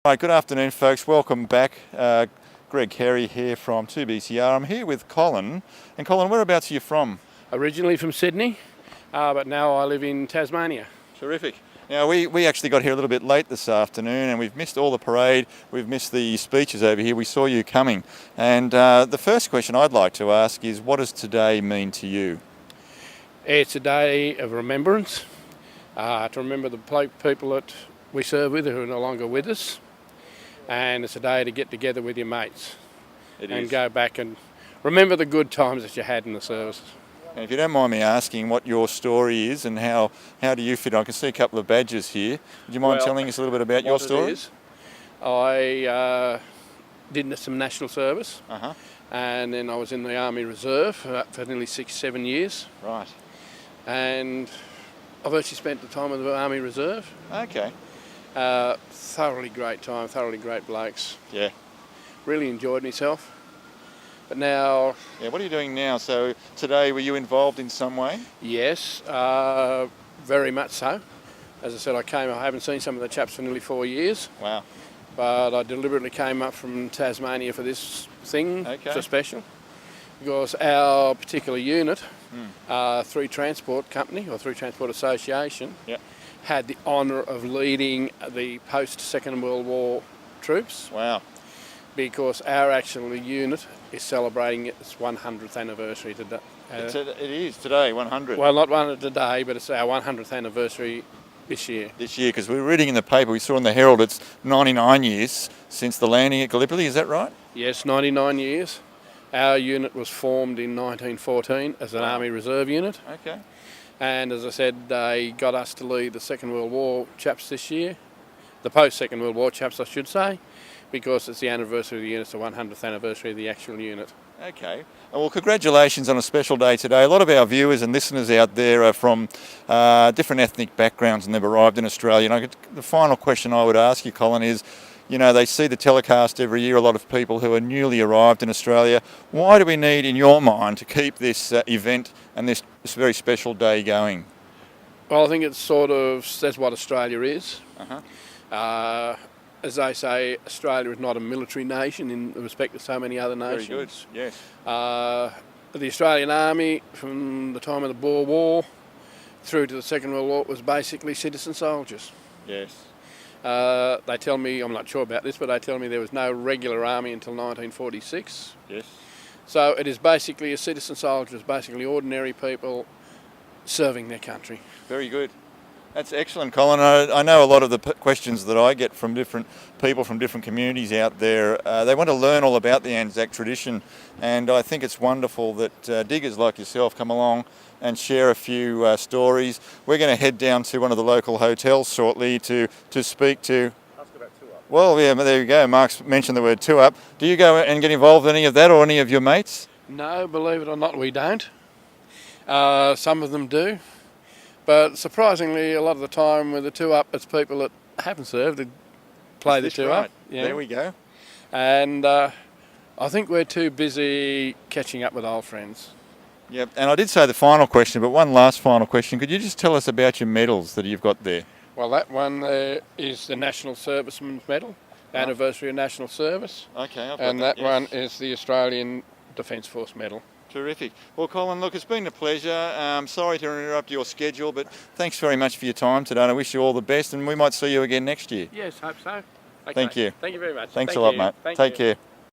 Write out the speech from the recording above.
Right, good afternoon, folks. Welcome back. Greg Carey here from 2BCR. I'm here with Colin. And Colin, whereabouts are you from? Originally from Sydney, but now I live in Tasmania. Terrific. Now, we actually got here a little bit late this afternoon and we've missed all the parade. We've missed the speeches over here. We saw you coming. And the first question I'd like to ask is, what does today mean to you? It's a day of remembrance, to remember the people that we serve with who are no longer with us. And it's a day to get together with your mates and go back and remember the good times that you had in the service. And if you don't mind me asking what your story is and how do you fit on? I can see a couple of badges here. Would you mind telling us a little bit about your story? I did some national service, and then I was in the Army Reserve for nearly 6-7 years. Right. And I've actually spent the time in the Army Reserve. Okay. Thoroughly great time, thoroughly great blokes. Yeah. Really enjoyed myself. But now... Yeah, what are you doing now? So today, were you involved in some way? Yes, very much so. As I said, I haven't seen some of the chaps for nearly 4 years. Wow. But I deliberately came up from Tasmania for this thing, for special. Because our particular unit, 3 Transport Company, or 3 Transport Association, had the honour of leading the post-Second World War troops. Wow. Because our actual unit is celebrating its 100th anniversary today. It is today, 100. Well, not 100 today, but it's our 100th anniversary this year. This year, because we were reading in the paper, we saw in the Herald, it's 99 years since the landing at Gallipoli, is that right? Yes, 99 years. Our unit was formed in 1914 as an Army Reserve unit. Okay. And as I said, they got us to lead the Second World War chaps this year, the post-Second World War chaps, I should say, because it's the anniversary of the unit, it's the 100th anniversary of the actual unit. Okay. Well, congratulations on a special day today. A lot of our viewers and listeners out there are from different ethnic backgrounds and they've arrived in Australia. And the final question I would ask you, Colin, is, you know, they see the telecast every year, a lot of people who are newly arrived in Australia. Why do we need, in your mind, to keep this event and this very special day going? Well, I think it sort of says what Australia is. As they say, Australia is not a military nation in respect to so many other nations. Very good, yes. The Australian Army, from the time of the Boer War through to the Second World War, was basically citizen soldiers. Yes. They tell me, I'm not sure about this, but they tell me there was no regular army until 1946. Yes. So it is basically a citizen soldiers, basically ordinary people serving their country. Very good. That's excellent, Colin. I know a lot of the questions that I get from different people from different communities out there, they want to learn all about the Anzac tradition, and I think it's wonderful that diggers like yourself come along and share a few stories. We're going to head down to one of the local hotels shortly to speak to... Ask about Two Up. Well, yeah, there you go. Mark's mentioned the word Two Up. Do you go and get involved in any of that or any of your mates? No, believe it or not, we don't. Some of them do. But surprisingly, a lot of the time with the Two Up, it's people that haven't served that play the Two Up. Yeah. There we go. And I think we're too busy catching up with old friends. Yep, and I did say the final question, but one last final question. Could you just tell us about your medals that you've got there? Well, that one there is the National Serviceman's Medal, Anniversary of National Service. Okay, I've got and that yes. one is the Australian Defence Force Medal. Terrific. Well, Colin, look, it's been a pleasure. Sorry to interrupt your schedule, but thanks very much for your time today, and I wish you all the best, and we might see you again next year. Yes, hope so. Okay. Thank you. Thank you very much. Thanks a lot, mate. Take care.